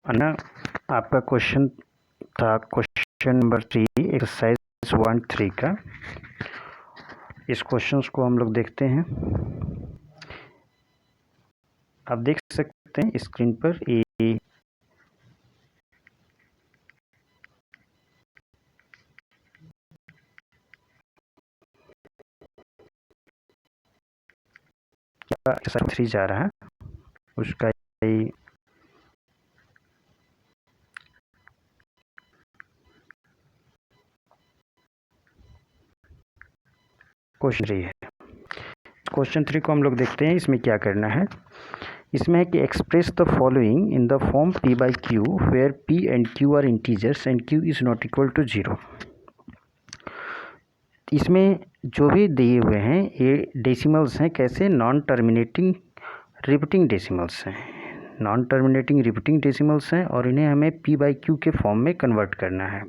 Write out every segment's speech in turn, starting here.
अन्ना आपका क्वेश्चन था question number 3 exercise 1.3 का। इस क्वेश्चंस को हम लोग देखते हैं। आप देख सकते हैं स्क्रीन पर एक्सरसाइज 3 जा रहा है, उसका क्वेश्चन 3 है। क्वेश्चन 3 को हम लोग देखते हैं। इसमें क्या करना है, इसमें है कि express the following in the form p by q where p and q are integers and q is not equal to 0। इसमें जो भी दिए हुए हैं ये डेसिमल्स हैं। कैसे? नॉन टर्मिनेटिंग रिपीटिंग डेसिमल्स हैं, नॉन टर्मिनेटिंग रिपीटिंग डेसिमल्स हैं और इन्हें हमें p by q के फॉर्म में कन्वर्ट करना है,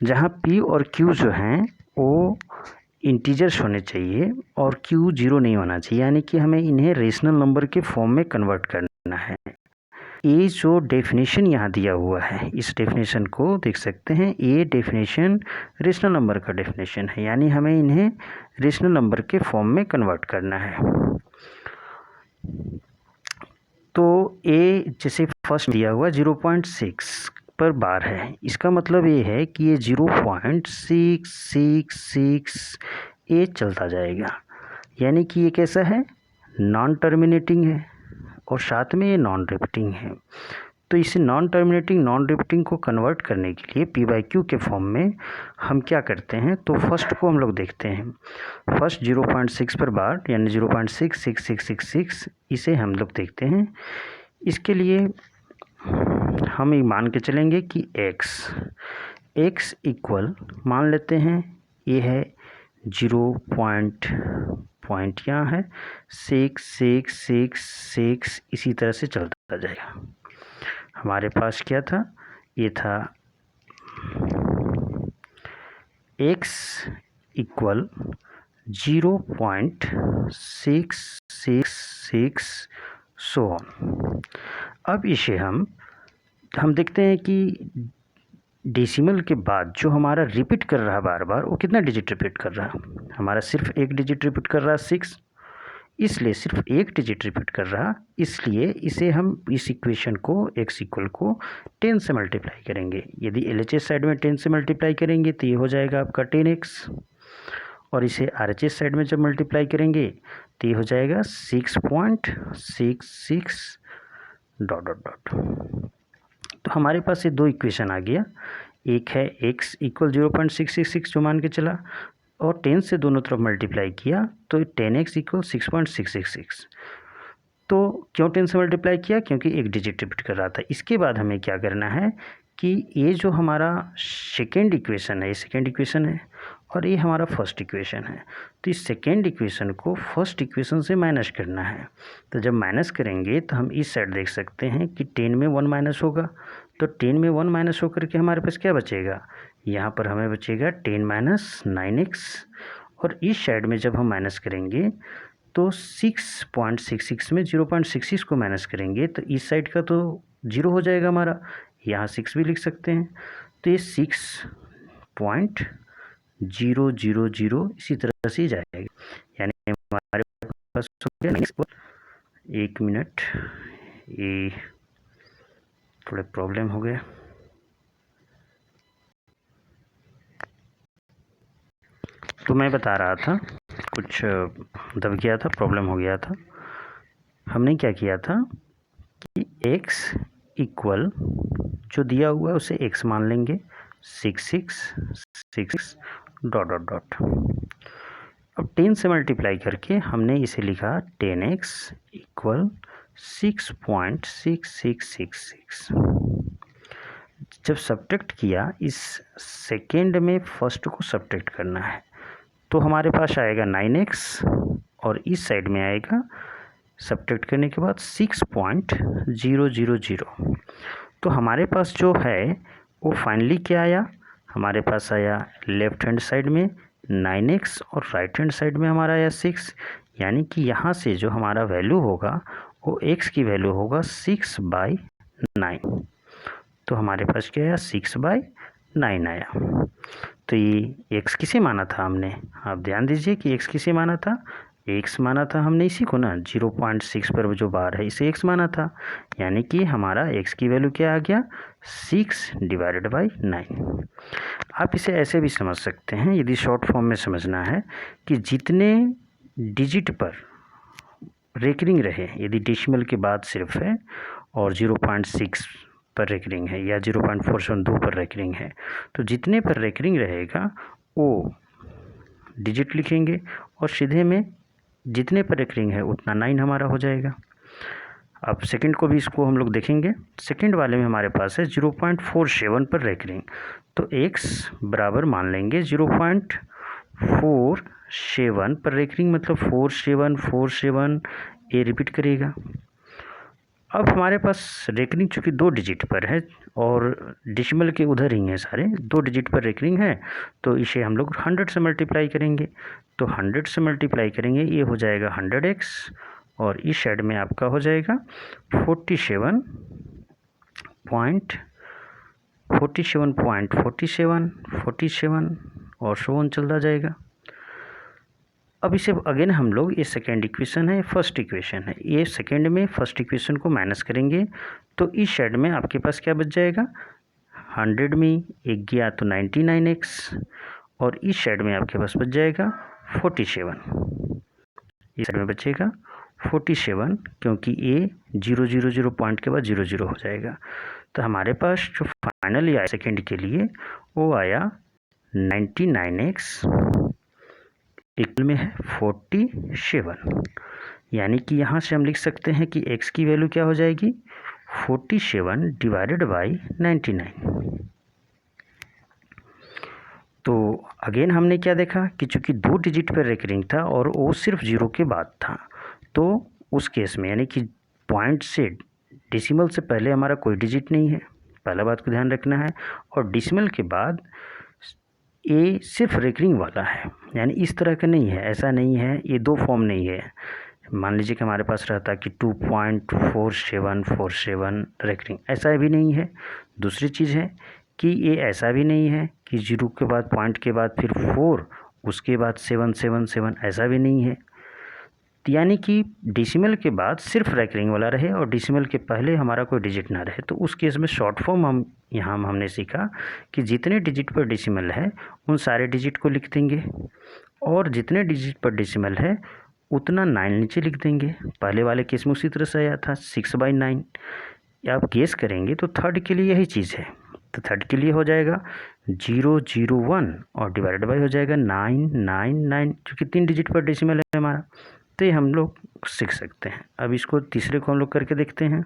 जहाँ p और q जो हैं वो इंटीजर्स होने चाहिए और q 0 नहीं होना चाहिए, यानी कि हमें इन्हें रेशनल नंबर के फॉर्म में कन्वर्ट करना है। ये जो डेफिनेशन यहाँ दिया हुआ है, इस डेफिनेशन को देख सकते हैं। ये डेफिनेशन रेशनल नंबर का डेफिनेशन है, यानी हमें इन्हें रेशनल नंबर के फॉर्म में कन्वर्ट करना है। तो ये जैसे फर्स्ट दिया हुआ 0.6 पर बार है, इसका मतलब ये है कि ये 0.666 ये चलता जाएगा, यानी कि ये कैसा है? नॉन टर्मिनेटिंग है और साथ में ये नॉन रिपीटिंग है। तो इसे नॉन टर्मिनेटिंग नॉन रिपीटिंग को कन्वर्ट करने के लिए p by q के फॉर्म में हम क्या करते हैं, तो फर्स्ट को हम लोग देखते हैं। फर्स्ट 0.6 पर बार यानी 0.66666 इसे हम लोग देखते हैं। इसके लिए हम ये मान के चलेंगे कि x इक्वल मान लेते हैं, ये है 0 पॉइंट यहाँ है 66666 इसी तरह से चलता जाएगा। हमारे पास क्या था? ये था x इक्वल 0.666 सो ऑन। अब इसे हम देखते हैं कि डेसिमल के बाद जो हमारा रिपीट कर रहा है बार बार, वो कितना डिजिट रिपीट कर रहा है? हमारा सिर्फ एक डिजिट रिपीट कर रहा है 6, इसलिए सिर्फ एक डिजिट रिपीट कर रहा, इसलिए इसे हम इस इक्वेशन को x इक्वल को 10 से मल्टीप्लाई करेंगे। यदि LHS साइड में 10 से मल्टीप्लाई करेंगे तो ये हो जाएगा आपका 10x, और इसे RHS साइड में जब मल्टीप्लाई करेंगे तो ये हो जाएगा 6.66 ... तो हमारे पास ये दो इक्वेशन आ गया। एक है x इक्वल 0.666 जो मान के चला, और 10 से दोनों तरफ मल्टीप्लाई किया तो 10x इक्वल 6.666। तो क्यों 10 से मल्टीप्लाई किया? क्योंकि एक डिजिट रिपीट कर रहा था। इसके बाद हमें क्या करना है कि ये जो हमारा सेकेंड इक्वेशन है, ये सेकेंड इक्वेशन है और ये हमारा फर्स्ट इक्वेशन है, तो इस सेकेंड इक्वेशन को फर्स्ट इक्वेशन से माइनस करना है। तो जब माइनस करेंगे तो हम इस साइड देख सकते हैं कि 10 में 1 माइनस होगा, तो 10 में 1 माइनस होकर के हमारे पास क्या बचेगा? यहाँ पर हमें बचेगा 10 माइनस 9x, और इस साइड में जब हम माइनस करेंगे तो 6.66 में 0.66 को माइनस करेंगे तो इस साइड का तो 0 हो जाएगा हमारा, यहाँ 6 भी लिख सकते हैं। तो ये 6.000 इसी तरह से जाएगा, यानी हमारे पास 1 मिनट, ये थोड़े प्रॉब्लम हो गया। तो मैं बता रहा था कुछ दब गया था, प्रॉब्लम हो गया था। हमने क्या किया था कि x इक्वल जो दिया हुआ है उसे x मान लेंगे 666 ... अब 10 से मल्टीप्लाई करके हमने इसे लिखा 10x इक्वल 6.6666। जब सब्ट्रैक्ट किया, इस सेकेंड में फर्स्ट को सब्ट्रैक्ट करना है, तो हमारे पास आएगा 9x और इस साइड में आएगा सब्ट्रैक्ट करने के बाद 6.000। तो हमारे पास जो है वो फाइनली क्या आया? हमारे पास आया लेफ्ट हैंड साइड में 9x और राइट हैंड साइड में हमारा आया 6, यानी कि यहाँ से जो हमारा वैल्यू होगा वो x की वैल्यू होगा 6/9। 9। तो हमारे पास क्या आया 6/9 आया। तो ये x किसे माना था हमने, आप ध्यान दीजिए कि x किसे माना था, x माना था हमने इसी को ना, 0.6 पर जो बार है इसे x माना था, यानी कि हमारा x की वैल्यू क्या आ गया 6/9। आप इसे ऐसे भी समझ सकते हैं, यदि शॉर्ट फॉर्म में समझना है कि जितने डिजिट पर रेकरिंग रहे, यदि डेसिमल के बाद सिर्फ है और 0.6 पर रेकरिंग है या 0.472 पर रेकरिंग है, तो जितने पर रेकरिंग रहेगा वो डिजिट लिखेंगे और सीधे में जितने पर रेकरिंग है उतना 9 हमारा हो जाएगा। अब सेकंड को भी इसको हम लोग देखेंगे। सेकंड वाले में हमारे पास है 0.47 पर रेकरिंग, तो x बराबर मान लेंगे 0.47 पर रेकरिंग, मतलब 4747 ये रिपीट करेगा। अब हमारे पास रेकरिंग चूँकि 2 डिजिट पर है और डेसिमल के उधर ही हैं सारे, 2 डिजिट पर रेकरिंग है, तो इसे हम लोग 100 से मल्टीप्लाई करेंगे। तो 100 से मल्टीप्लाई करेंगे, ये हो जाएगा 100x और इस साइड में आपका हो जाएगा 47 और सो ऑन चलता जाएगा। अब इसे अगेन हम लोग, ये सेकेंड इक्वेशन है, फर्स्ट इक्वेशन है, ये सेकेंड में फर्स्ट इक्वेशन को माइनस करेंगे तो इस साइड में आपके पास क्या बच जाएगा, 100 में एक गया तो 99x और इस साइड में आपके पास बच जाएगा 47, इस साइड में बचेगा 47 क्योंकि ये 000 पॉइंट के बाद 00 हो जाएगा। तो हमारे पास जो फाइनली आया सेकेंड के लिए वो आया 99x इक्वल में है 47, यानी कि यहाँ से हम लिख सकते हैं कि x की वैल्यू क्या हो जाएगी 47/99। तो अगेन हमने क्या देखा कि चूँकि 2 डिजिट पर रेकरिंग था और वो सिर्फ 0 के बाद था, तो उस केस में यानी कि पॉइंट से डेसिमल से पहले हमारा कोई डिजिट नहीं है, पहला बात को ध्यान रखना है, और डेसिमल के बाद ये सिर्फ रेकरिंग वाला है, यानी इस तरह का नहीं है, ऐसा नहीं है, ये 2 फॉर्म नहीं है। मान लीजिए कि हमारे पास रहता कि 2.4747 रेकरिंग, ऐसा भी नहीं है। दूसरी चीज़ है कि ये ऐसा भी नहीं है कि 0 के बाद पॉइंट के बाद फिर 4 उसके बाद 777, ऐसा भी नहीं है। यानी कि डेसिमल के बाद सिर्फ रेकरिंग वाला रहे और डेसिमल के पहले हमारा कोई डिजिट ना रहे, तो उस केस में शॉर्ट फॉर्म हमने सीखा कि जितने डिजिट पर डेसिमल है उन सारे डिजिट को लिख देंगे और जितने डिजिट पर डेसिमल है उतना 9 नीचे लिख देंगे। पहले वाले केस में उसी तरह से आया था 6/9। आप गेस करेंगे तो थर्ड के लिए यही चीज़ है, तो थर्ड के लिए हो जाएगा 001 और डिवाइडेड बाई हो जाएगा 999, क्योंकि 3 डिजिट पर डेसिमल है हमारा, तो ये हम लोग सीख सकते हैं। अब इसको तीसरे को हम लोग करके देखते हैं,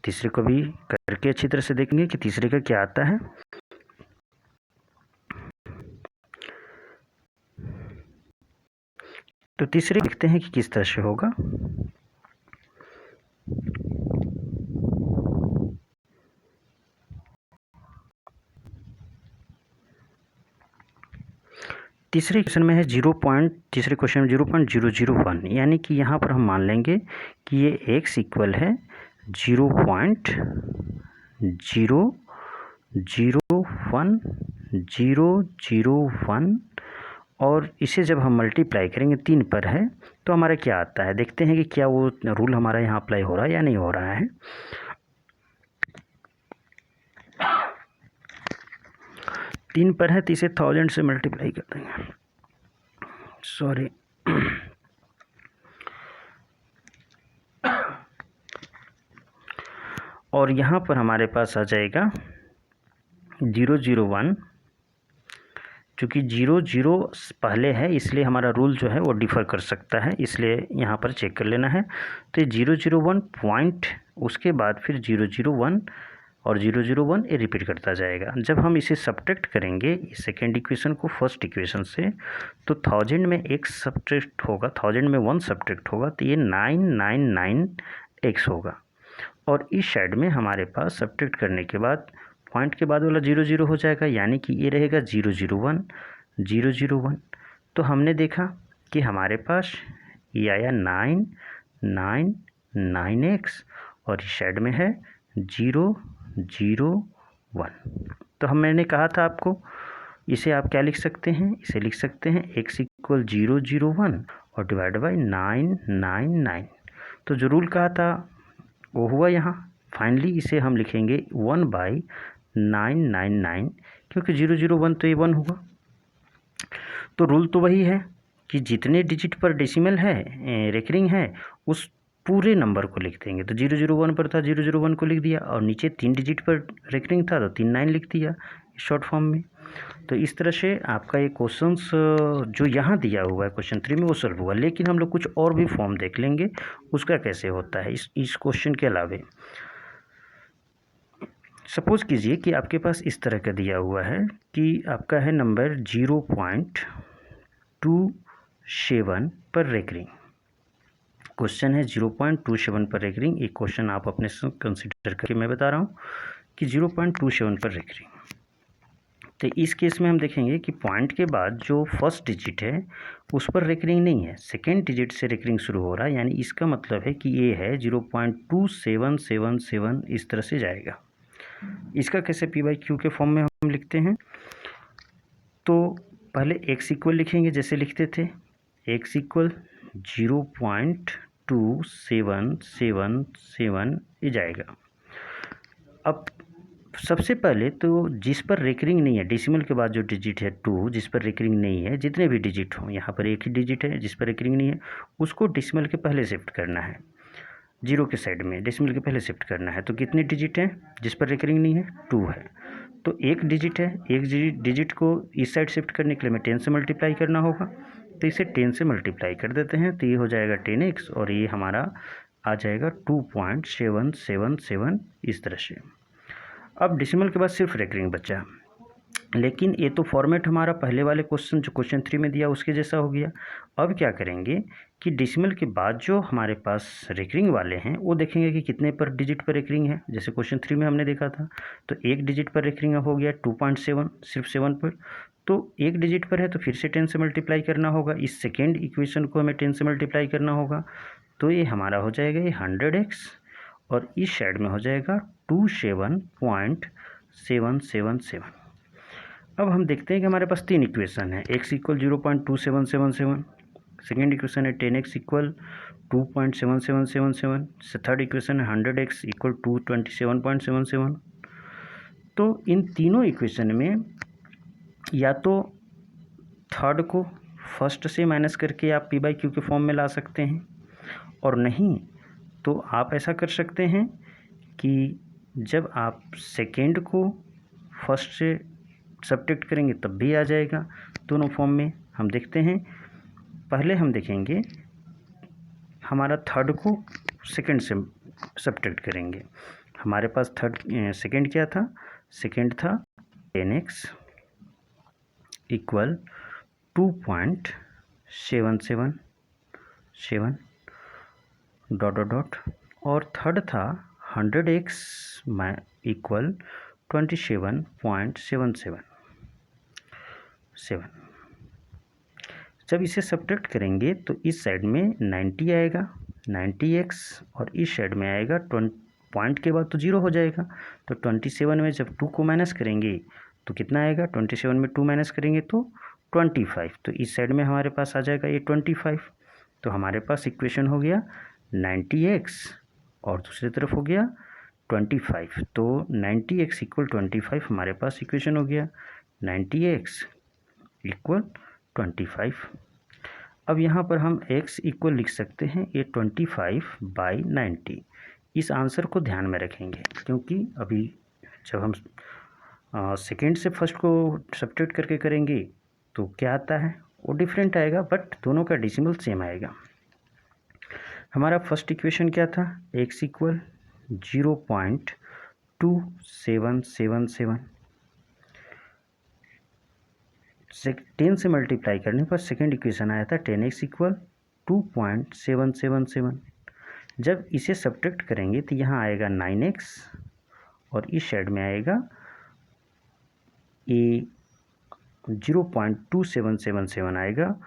तीसरे को भी करके अच्छी तरह से देखेंगे कि तीसरे का क्या आता है। तो तीसरे देखते हैं कि किस तरह से होगा। तीसरे क्वेश्चन में है तीसरे क्वेश्चन में 0.001, यानी कि यहाँ पर हम मान लेंगे कि ये x इक्वल है 0.001 और इसे जब हम मल्टीप्लाई करेंगे 3 पर है तो हमारा क्या आता है, देखते हैं कि क्या वो रूल हमारा यहाँ अप्लाई हो रहा है या नहीं हो रहा है। 3 पर है तो इसे 1000 से मल्टीप्लाई कर देंगे, सॉरी और यहाँ पर हमारे पास आ जाएगा 001, चूँकि 00 पहले है इसलिए हमारा रूल जो है वो डिफ़र कर सकता है, इसलिए यहाँ पर चेक कर लेना है। तो 001 पॉइंट उसके बाद फिर 001 और 001 ये रिपीट करता जाएगा। जब हम इसे सब्ट्रैक्ट करेंगे इस सेकेंड इक्वेशन को फर्स्ट इक्वेशन से, तो 1000 में एक सब्ट्रैक्ट होगा, 1000 में 1 सब्ट्रैक्ट होगा, तो ये 999x होगा और इस साइड में हमारे पास सब्ट्रैक्ट करने के बाद पॉइंट के बाद वाला 00 हो जाएगा, यानी कि ये रहेगा 001। तो हमने देखा कि हमारे पास ये आया 999x और इस साइड में है 001। तो मैंने कहा था आपको, इसे आप क्या लिख सकते हैं, इसे लिख सकते हैं x इक्वल 001 और डिवाइड बाई 999। तो जो रूल कहा था वो हुआ यहाँ। फाइनली इसे हम लिखेंगे 1/999, क्योंकि 001 तो ये 1 हुआ। तो रूल तो वही है कि जितने डिजिट पर डेसिमल है रेकरिंग है उस पूरे नंबर को लिख देंगे। तो 001 पर था, 001 को लिख दिया, और नीचे 3 डिजिट पर रेकरिंग था तो 39 लिख दिया शॉर्ट फॉर्म में। तो इस तरह से आपका ये क्वेश्चंस जो यहाँ दिया हुआ है क्वेश्चन 3 में वो सॉल्व हुआ। लेकिन हम लोग कुछ और भी फॉर्म देख लेंगे उसका कैसे होता है इस क्वेश्चन के अलावे। सपोज कीजिए कि आपके पास इस तरह का दिया हुआ है कि आपका है नंबर 0.27 पर रेकरिंग। क्वेश्चन है 0.27 पर रेकरिंग। एक क्वेश्चन आप अपने से कंसिडर करके मैं बता रहा हूँ कि 0.27 पर रेकरिंग। तो इस केस में हम देखेंगे कि पॉइंट के बाद जो फर्स्ट डिजिट है उस पर रेकरिंग नहीं है, सेकेंड डिजिट से रेकरिंग शुरू हो रहा है। यानी इसका मतलब है कि ये है 0.2777 इस तरह से जाएगा। इसका कैसे p/q के फॉर्म में हम लिखते हैं, तो पहले x इक्वल लिखेंगे जैसे लिखते थे, x इक्वल 0.2777 ये जाएगा। अब सबसे पहले तो जिस पर रेकरिंग नहीं है, डेसिमल के बाद जो डिजिट है 2 जिस पर रेकरिंग नहीं है, जितने भी डिजिट हों, यहाँ पर एक ही डिजिट है जिस पर रेकरिंग नहीं है, उसको डेसिमल के पहले शिफ्ट करना है, 0 के साइड में डेसिमल के पहले शिफ्ट करना है। तो कितने डिजिट हैं जिस पर रेकरिंग नहीं है, 2 है। तो एक डिजिट है, एक डिजिट को इस साइड शिफ्ट करने के लिए मैं 10 से मल्टीप्लाई करना होगा। तो इसे 10 से मल्टीप्लाई कर देते हैं तो ये हो जाएगा 10x और ये हमारा आ जाएगा 2.777 इस तरह से। अब डेसिमल के बाद सिर्फ रेकरिंग बचा, लेकिन ये तो फॉर्मेट हमारा पहले वाले क्वेश्चन जो क्वेश्चन 3 में दिया उसके जैसा हो गया। अब क्या करेंगे कि डेसिमल के बाद जो हमारे पास रेकरिंग वाले हैं वो देखेंगे कि कितने पर डिजिट पर रेकरिंग है। जैसे क्वेश्चन 3 में हमने देखा था तो एक डिजिट पर रेकरिंग हो गया 2.7, सिर्फ 7 पर। तो एक डिजिट पर है तो फिर से 10 से मल्टीप्लाई करना होगा, इस सेकेंड इक्वेशन को हमें 10 से मल्टीप्लाई करना होगा। तो ये हमारा हो जाएगा ये 100x और इस साइड में हो जाएगा 27.777। अब हम देखते हैं कि हमारे पास 3 इक्वेशन है, x इक्वल 0.2777, सेकेंड इक्वेशन है 10x इक्वल 2.7777, थर्ड इक्वेशन है 100x इक्वल 227.77। तो इन तीनों इक्वेशन में या तो थर्ड को फर्स्ट से माइनस करके आप p/q के फॉर्म में ला सकते हैं, और नहीं तो आप ऐसा कर सकते हैं कि जब आप सेकेंड को फर्स्ट से सब्ट्रैक्ट करेंगे तब भी आ जाएगा। दोनों फॉर्म में हम देखते हैं। पहले हम देखेंगे हमारा थर्ड को सेकेंड से सब्ट्रैक्ट करेंगे। हमारे पास सेकेंड क्या था, सेकेंड था 10x इक्वल 2.777 डॉट और थर्ड था 100x इक्वल 27.777। जब इसे सब्ट्रैक्ट करेंगे तो इस साइड में 90 आएगा, 90x, और इस साइड में आएगा पॉइंट के बाद तो 0 हो जाएगा। तो 27 में जब 2 को माइनस करेंगे तो कितना आएगा, 27 में 2 माइनस करेंगे तो 25। तो इस साइड में हमारे पास आ जाएगा ये 25। तो हमारे पास इक्वेशन हो गया 90x और दूसरी तरफ हो गया 25। तो 90x इक्वल 25 हमारे पास इक्वेशन हो गया, 90x इक्वल 25। अब यहाँ पर हम x इक्वल लिख सकते हैं ये 25/90। इस आंसर को ध्यान में रखेंगे क्योंकि अभी जब हम सेकेंड से फर्स्ट को सब्ट्रैक्ट करके करेंगे तो क्या आता है वो डिफरेंट आएगा, बट दोनों का डेसिमल सेम आएगा। हमारा फर्स्ट इक्वेशन क्या था, x इक्वल 0.2777, 10 से मल्टीप्लाई करने पर सेकेंड इक्वेशन आया था 10x इक्वल 2.777। जब इसे सब्ट्रैक्ट करेंगे तो यहाँ आएगा 9x और इस साइड में आएगा ये 0.2777 आएगा।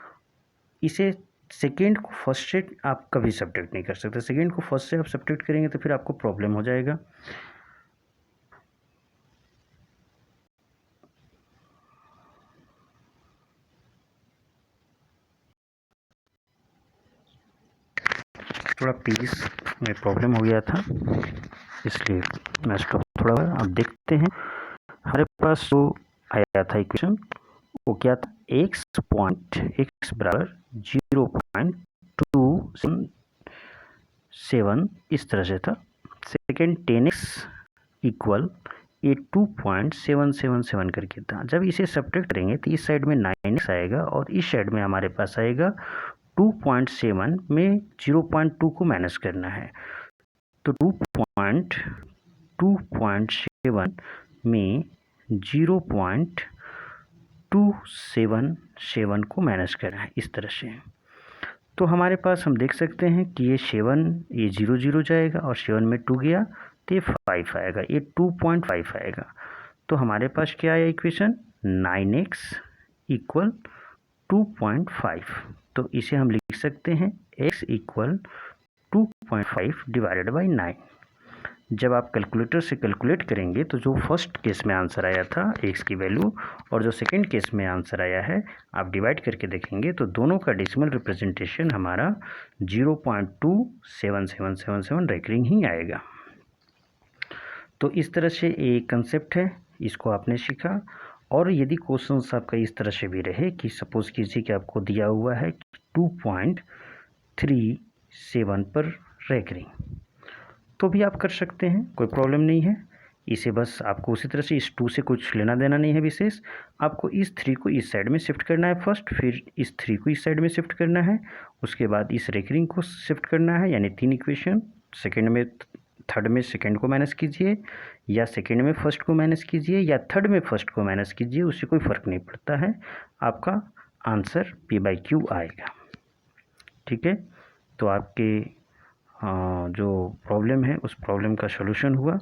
इसे सेकेंड को फर्स्ट से आप कभी सब्ट्रैक्ट नहीं कर सकते, सेकेंड को फर्स्ट से आप सब्ट्रैक्ट करेंगे तो फिर आपको प्रॉब्लम हो जाएगा। थोड़ा पेज में प्रॉब्लम हो गया था, इसलिए मैं इसको थोड़ा, अब देखते हैं हमारे पास जो आया था इक्वेशन वो क्या था, x बराबर 0.277 इस तरह से था। सेकेंड 10x इक्वल ये 2.777 करके था। जब इसे सब्ट्रैक्ट करेंगे तो इस साइड में 9x आएगा और इस साइड में हमारे पास आएगा 2.7 में 0.2 को माइनस करना है, तो 2.7 में 0.277 को माइनस करना है इस तरह से। तो हमारे पास हम देख सकते हैं कि ये 0 जाएगा और 7 में 2 गया तो ये 5 आएगा, ये 2.5 आएगा। तो हमारे पास क्या आया इक्वेशन, 9x इक्वल 2.5। तो इसे हम लिख सकते हैं x इक्वल 2.5 डिवाइडेड बाई 9। जब आप कैलकुलेटर से कैलकुलेट करेंगे तो जो फर्स्ट केस में आंसर आया था x की वैल्यू और जो सेकंड केस में आंसर आया है, आप डिवाइड करके देखेंगे तो दोनों का डेसिमल रिप्रेजेंटेशन हमारा 0.27777 रेकरिंग ही आएगा। तो इस तरह से एक कंसेप्ट है, इसको आपने सीखा। और यदि क्वेश्चंस आपका इस तरह से भी रहे कि सपोज कीजिए कि आपको दिया हुआ है 2.37 पर रेकरिंग, तो भी आप कर सकते हैं, कोई प्रॉब्लम नहीं है। इसे बस आपको उसी तरह से इस 2 से कुछ लेना देना नहीं है विशेष, आपको इस 3 को इस साइड में शिफ्ट करना है फर्स्ट, फिर इस 3 को इस साइड में शिफ्ट करना है, उसके बाद इस रेकरिंग को शिफ्ट करना है, यानी 3 इक्वेशन। सेकेंड में थर्ड में सेकेंड को माइनस कीजिए, या सेकेंड में फर्स्ट को माइनस कीजिए, या थर्ड में फर्स्ट को माइनस कीजिए, उससे कोई फ़र्क नहीं पड़ता है, आपका आंसर P/Q आएगा। ठीक है, तो आपके जो प्रॉब्लम है उस प्रॉब्लम का सॉल्यूशन हुआ।